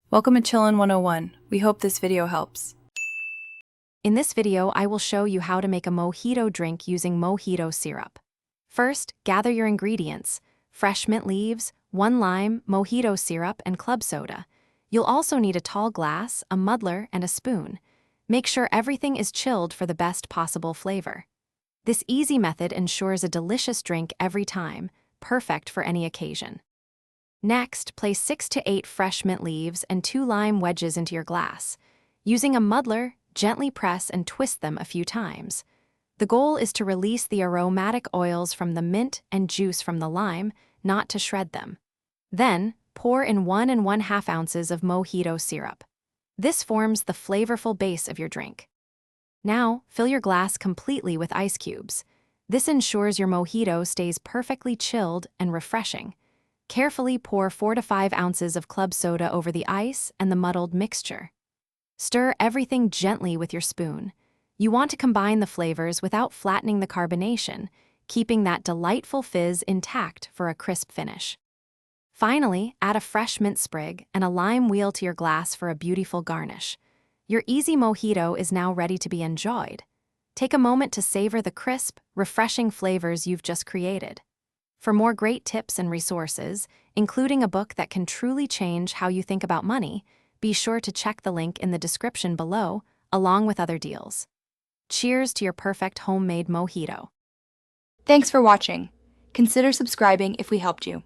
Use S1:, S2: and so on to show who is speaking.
S1: Welcome to Chillin' 101. We hope this video helps.
S2: In this video, I will show you how to make a mojito drink using mojito syrup. First, gather your ingredients: fresh mint leaves, 1 lime, mojito syrup, and club soda. You'll also need a tall glass, a muddler, and a spoon. Make sure everything is chilled for the best possible flavor. This easy method ensures a delicious drink every time, perfect for any occasion. Next, place 6 to 8 fresh mint leaves and 2 lime wedges into your glass. Using a muddler, gently press and twist them a few times. The goal is to release the aromatic oils from the mint and juice from the lime, not to shred them. Then, pour in 1 1/2 ounces of mojito syrup. This forms the flavorful base of your drink. Now, fill your glass completely with ice cubes. This ensures your mojito stays perfectly chilled and refreshing. Carefully pour 4 to 5 ounces of club soda over the ice and the muddled mixture. Stir everything gently with your spoon. You want to combine the flavors without flattening the carbonation, keeping that delightful fizz intact for a crisp finish. Finally, add a fresh mint sprig and a lime wheel to your glass for a beautiful garnish. Your easy mojito is now ready to be enjoyed. Take a moment to savor the crisp, refreshing flavors you've just created. For more great tips and resources, including a book that can truly change how you think about money, be sure to check the link in the description below, along with other deals. Cheers to your perfect homemade mojito.
S3: Thanks for watching. Consider subscribing if we helped you.